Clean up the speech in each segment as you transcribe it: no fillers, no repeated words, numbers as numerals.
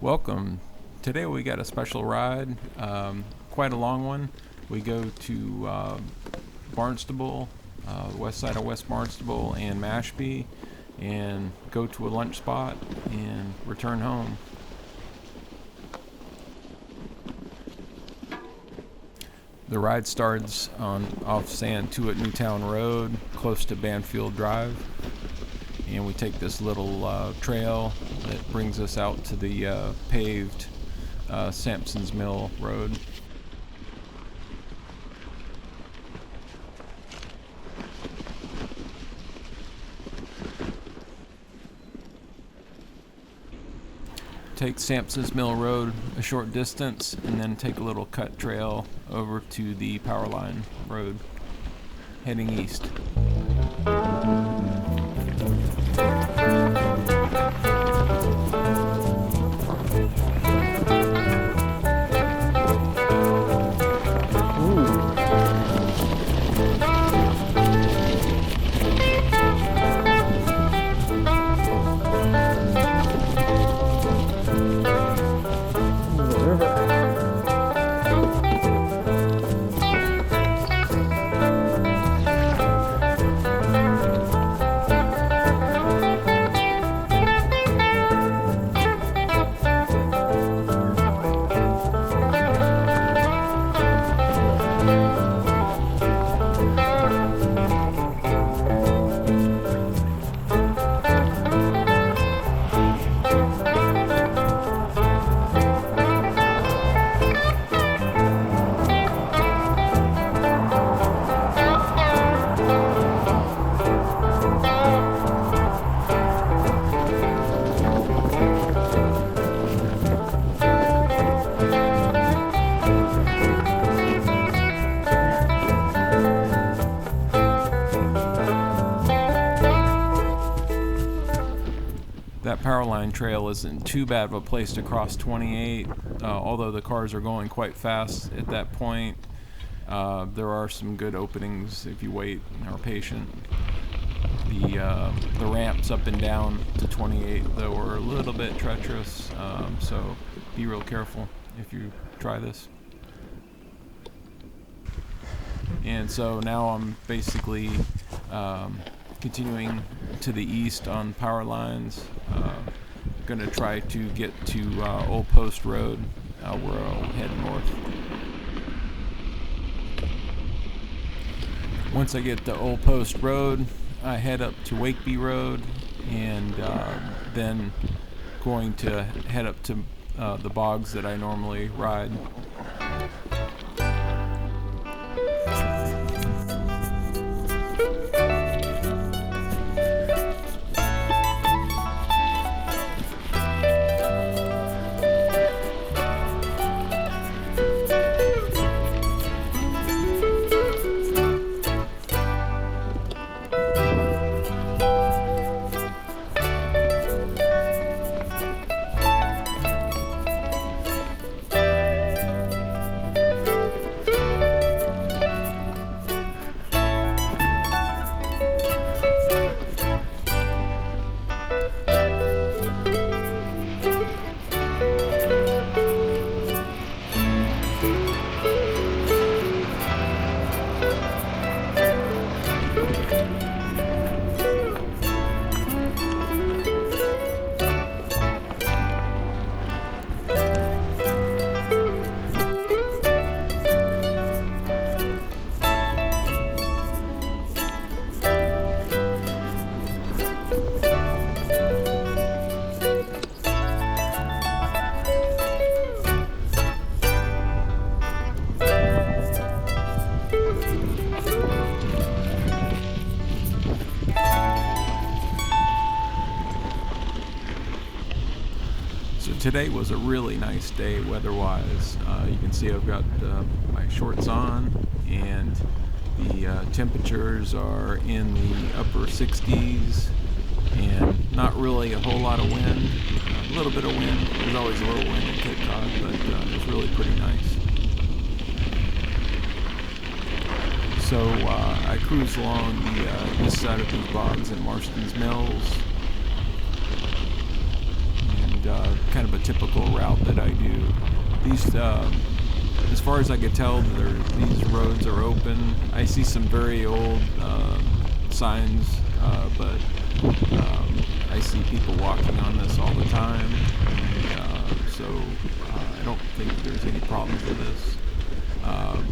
Welcome. Today we got a special ride, quite a long one. We go to Barnstable, west side of West Barnstable and Mashpee, and go to a lunch spot and return home. The ride starts off Cotuit Newtown Road, close to Banfield Drive, and we take this little trail that brings us out to the paved Sampson's Mill Road. Take Sampson's Mill Road a short distance and then take a little cut trail over to the Power Line Road, heading east. That Power Line Trail isn't too bad of a place to cross 28, although the cars are going quite fast at that point. There are some good openings if you wait and are patient. The ramps up and down to 28, though, are a little bit treacherous, so be real careful if you try this. And so now I'm basically continuing to the east on power lines. Going to try to get to Old Post Road, where I'll head north. Once I get to Old Post Road, I head up to Wakeby Road, and then going to head up to the bogs that I normally ride. Today was a really nice day weather-wise. You can see I've got my shorts on, and the temperatures are in the upper 60s, and not really a whole lot of wind. A little bit of wind. There's always a little wind in Cape Cod, but it's really pretty nice. So I cruise along the east side of these bogs in Marston's Mills, and kind kind of a typical route that I do. These, as far as I could tell, these roads are open. I see some very old signs, but I see people walking on this all the time, and so I don't think there's any problems with this.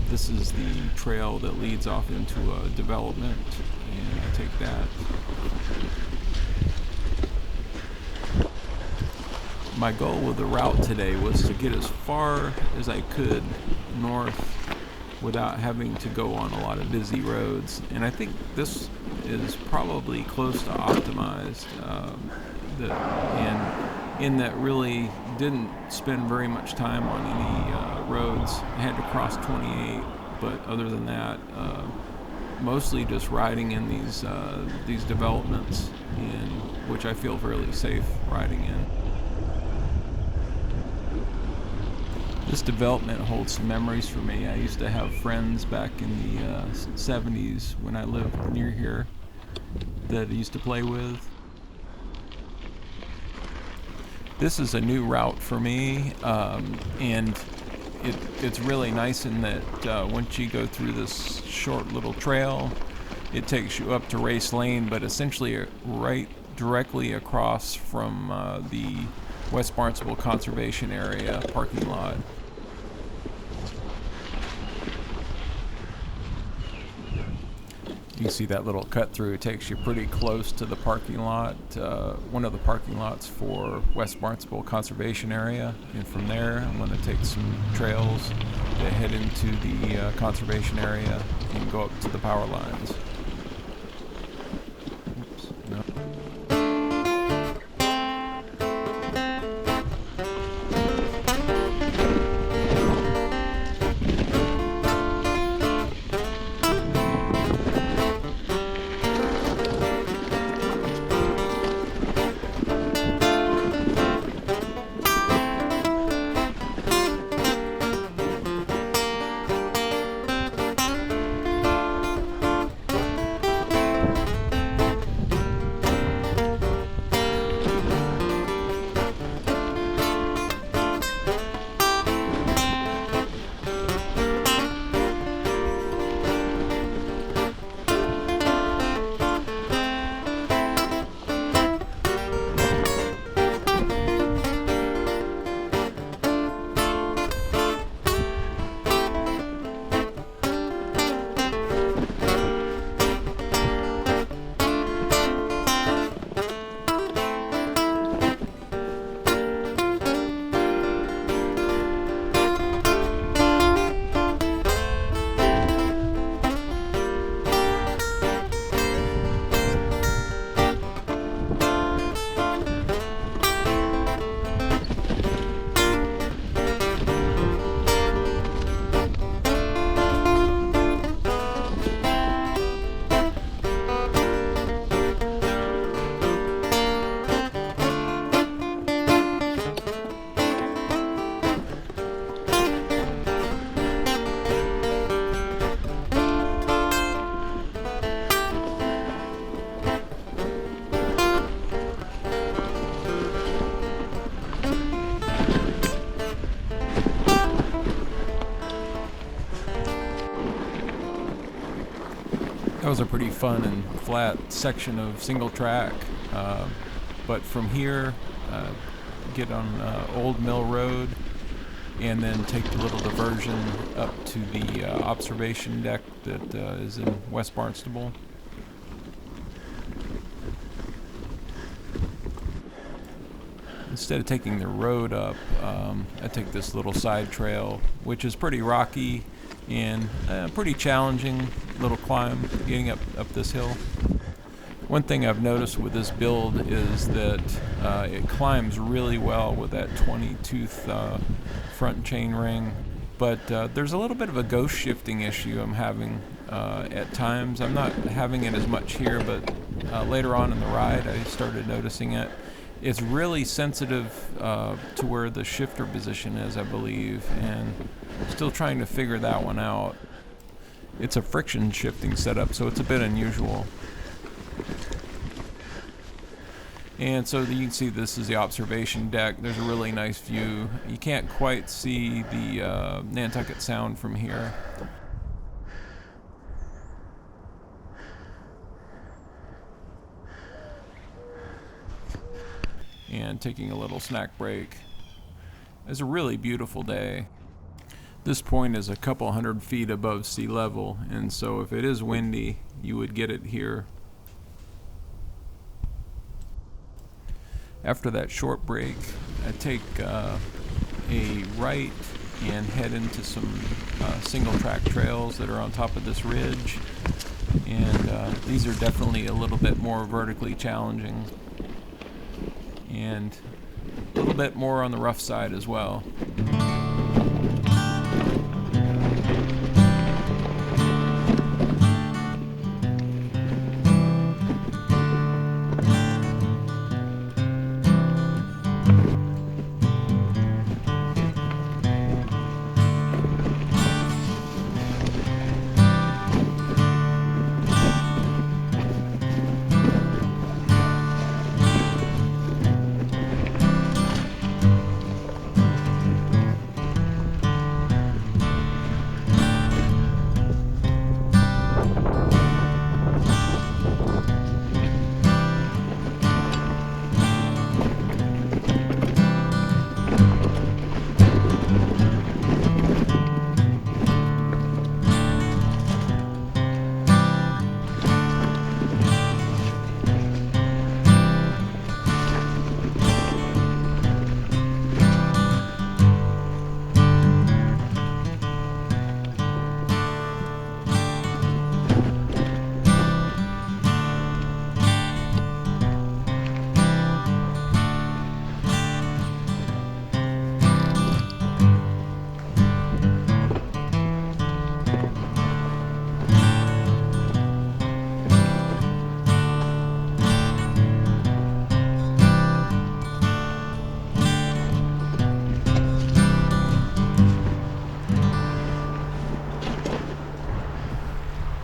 This is the trail that leads off into a development, and I take that. My goal with the route today was to get as far as I could north without having to go on a lot of busy roads, and I think this is probably close to optimized, and in that really didn't spend very much time on any roads. I had to cross 28, but other than that, mostly just riding in these developments, which I feel fairly safe riding in. This development holds some memories for me. I used to have friends back in the 70s when I lived near here that I used to play with. This is a new route for me, and it's really nice in that once you go through this short little trail, it takes you up to Race Lane, but essentially right directly across from the West Barnstable Conservation Area parking lot. You see that little cut through. It takes you pretty close to the parking lot, one of the parking lots for West Barnstable Conservation Area. And from there, I'm going to take some trails that head into the conservation area and go up to the power lines. Oops, no. That was a pretty fun and flat section of single track, but from here, get on Old Mill Road and then take the little diversion up to the observation deck that is in West Barnstable. Instead of taking the road up, I take this little side trail, which is pretty rocky and pretty challenging little climb getting up this hill. One thing I've noticed with this build is that it climbs really well with that 20-tooth front chain ring, but there's a little bit of a ghost shifting issue I'm having at times. I'm not having it as much here, but later on in the ride I started noticing it. It's really sensitive to where the shifter position is, I believe, and still trying to figure that one out. It's a friction shifting setup, so it's a bit unusual. And so you can see this is the observation deck. There's a really nice view. You can't quite see the Nantucket Sound from here. And taking a little snack break. It's a really beautiful day. This point is a couple hundred feet above sea level, and so if it is windy, you would get it here. After that short break, I take a right and head into some single track trails that are on top of this ridge, and these are definitely a little bit more vertically challenging and a little bit more on the rough side as well.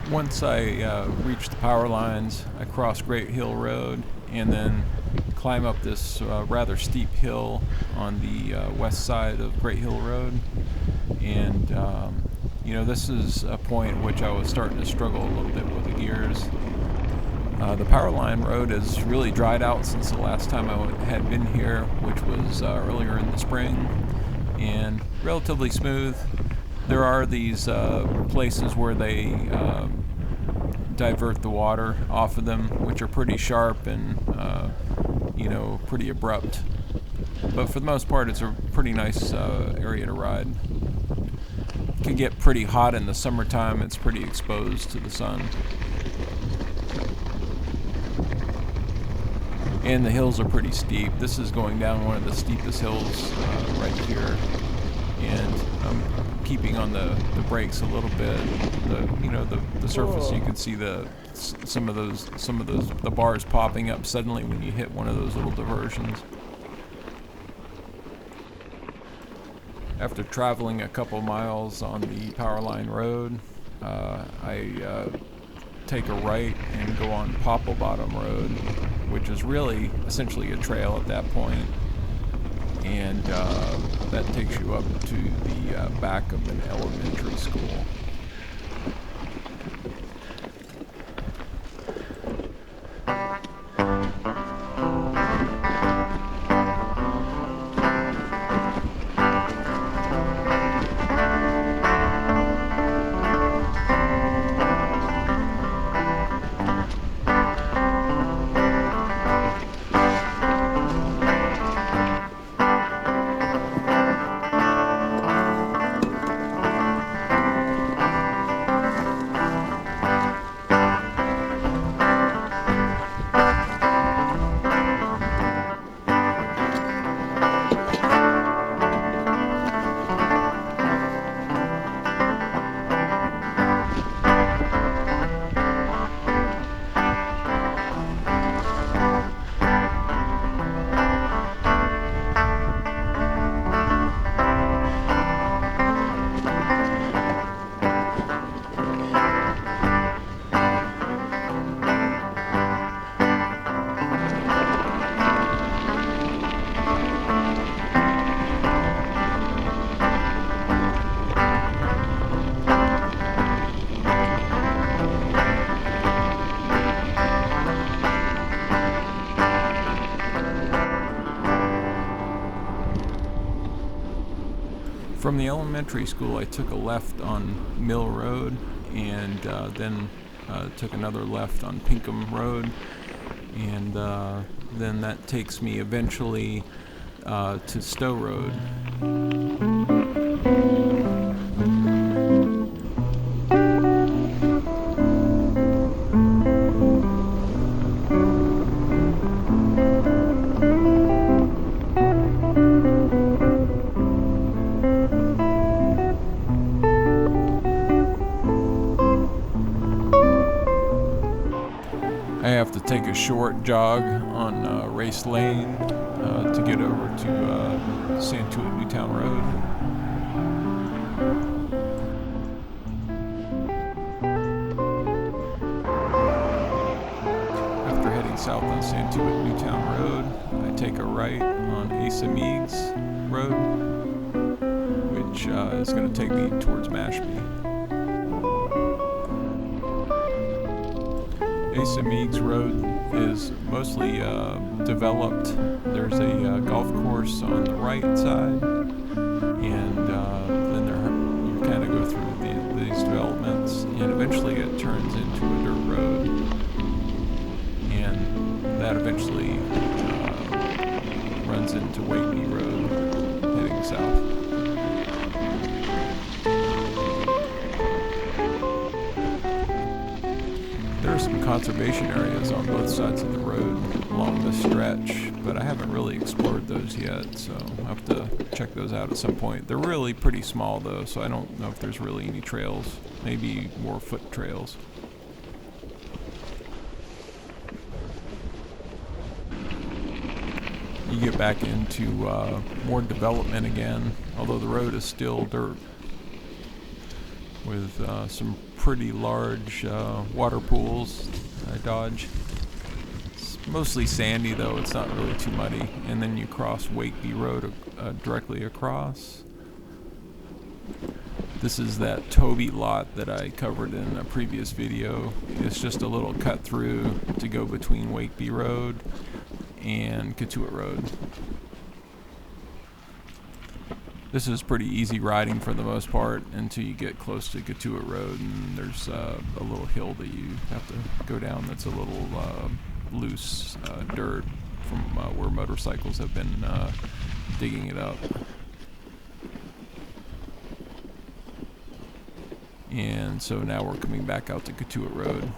Once I reach the power lines, I cross Great Hill Road and then climb up this rather steep hill on the west side of Great Hill Road. And, this is a point at which I was starting to struggle a little bit with the gears. The power line road has really dried out since the last time I had been here, which was earlier in the spring, and relatively smooth. There are these places where they divert the water off of them, which are pretty sharp and pretty abrupt. But for the most part, it's a pretty nice area to ride. It can get pretty hot in the summertime. It's pretty exposed to the sun. And the hills are pretty steep. This is going down one of the steepest hills right here. And I'm keeping on the brakes a little bit. The surface, you can see some of the bars popping up suddenly when you hit one of those little diversions. After traveling a couple miles on the power line road, I take a right and go on Popple Bottom Road, which is really essentially a trail at that point. And that takes you up to the back of an elementary school. From the elementary school, I took a left on Mill Road, and then took another left on Pinkham Road, and then that takes me eventually to Stowe Road. I have to take a short jog on Race Lane to get over to Cotuit Newtown Road. After heading south on Cotuit Newtown Road, I take a right on Asa Meads Road, which is going to take me towards Mashpee. Asa Meads Road is mostly developed. There's a golf course on the right side, and then you kind of go through these developments, and eventually it turns into a dirt road, and that eventually runs into Wakeby Road, heading south. There are some conservation areas on both sides of the road along this stretch, but I haven't really explored those yet, so I'll have to check those out at some point. They're really pretty small though, so I don't know if there's really any trails, maybe more foot trails. You get back into more development again, although the road is still dirt, with some pretty large water pools I dodge. It's mostly sandy though, it's not really too muddy. And then you cross Wakeby Road directly across. This is that Toby lot that I covered in a previous video. It's just a little cut through to go between Wakeby Road and Cotuit Road. This is pretty easy riding for the most part until you get close to Cotuit Road, and there's a little hill that you have to go down that's a little loose dirt from where motorcycles have been digging it up. And so now we're coming back out to Cotuit Road.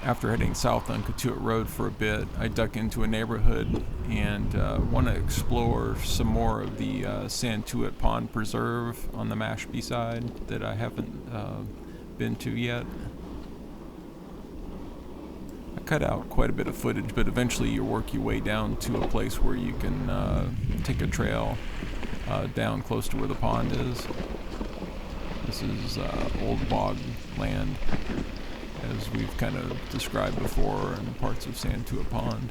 After heading south on Cotuit Road for a bit, I duck into a neighborhood and want to explore some more of the Cotuit Pond Preserve on the Mashpee side that I haven't been to yet. I cut out quite a bit of footage, but eventually you work your way down to a place where you can take a trail down close to where the pond is. This is old bog land, as we've kind of described before in parts of Cotuit Pond.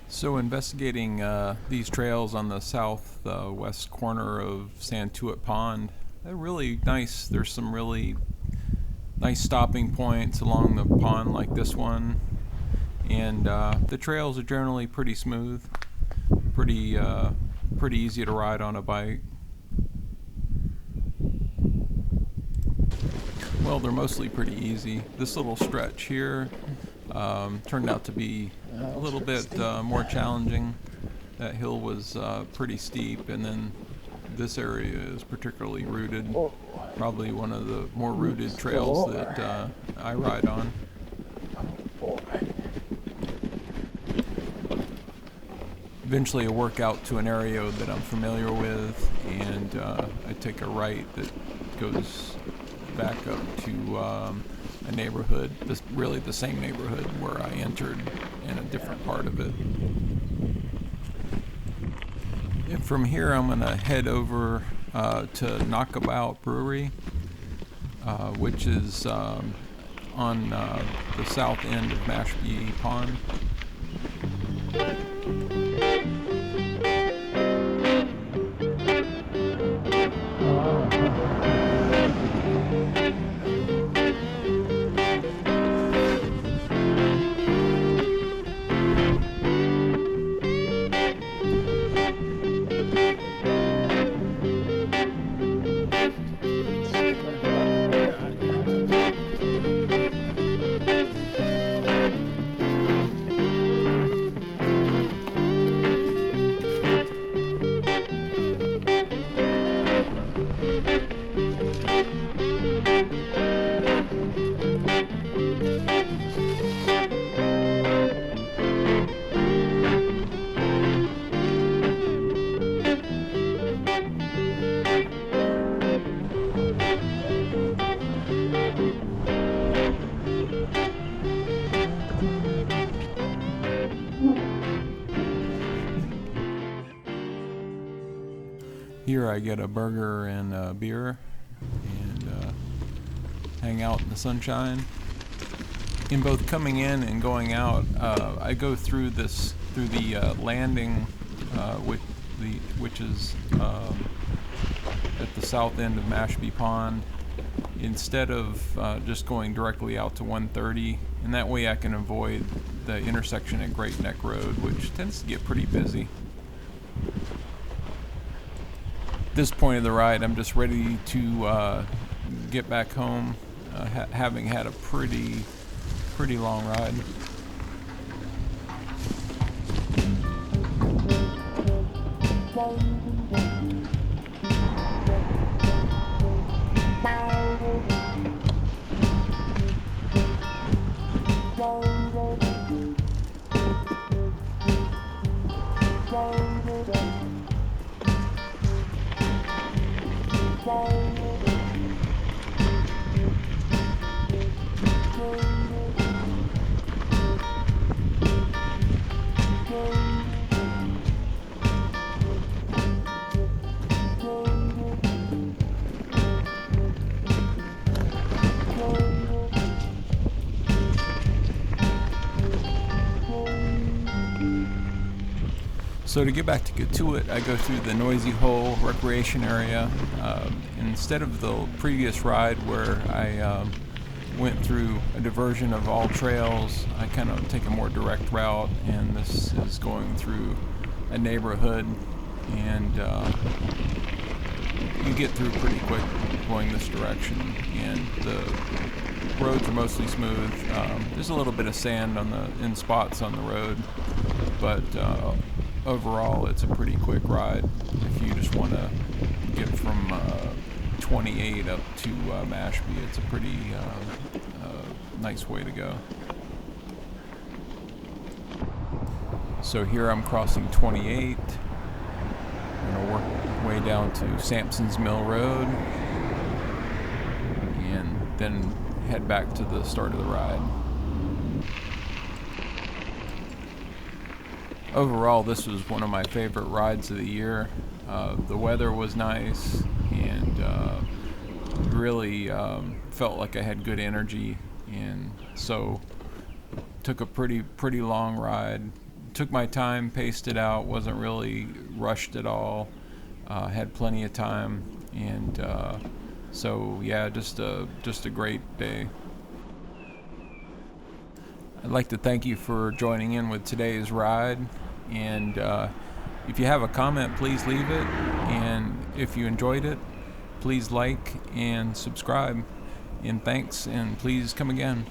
So investigating these trails on the southwest corner of Cotuit Pond, they're really nice. There's some really nice stopping points along the pond like this one, and the trails are generally pretty smooth, pretty easy to ride on a bike. Well, they're mostly pretty easy. This little stretch here turned out to be a little bit more challenging. That hill was pretty steep, and then this area is particularly rooted. Probably one of the more rooted trails that I ride on. Eventually I work out to an area that I'm familiar with, and I take a right that goes back up to a neighborhood, really the same neighborhood where I entered in a different part of it. And from here I'm going to head over to Naukabout Brewing, which is on the south end of Mashpee Pond. Here I get a burger and a beer and hang out in the sunshine. In both coming in and going out, I go through the landing, which is at the south end of Mashpee Pond, instead of just going directly out to 130, and that way I can avoid the intersection at Great Neck Road, which tends to get pretty busy. At this point of the ride, I'm just ready to get back home, having had a pretty long ride. So to get back to Cotuit, I go through the Noisy Hole recreation area. Instead of the previous ride where I went through a diversion of all trails, I kind of take a more direct route, and this is going through a neighborhood, and you get through pretty quick going this direction, and the roads are mostly smooth. There's a little bit of sand in spots on the road, but overall it's a pretty quick ride if you just want to get from 28 up to Mashpee. It's a pretty nice way to go. So here I'm crossing 28. I'm going to work way down to Sampson's Mill Road and then head back to the start of the ride. Overall, this was one of my favorite rides of the year. The weather was nice, and really felt like I had good energy, and so took a pretty long ride. Took my time, paced it out, wasn't really rushed at all. Had plenty of time, and So yeah, just a great day. I'd like to thank you for joining in with today's ride, and if you have a comment, please leave it, and if you enjoyed it, please like and subscribe, and thanks, and please come again.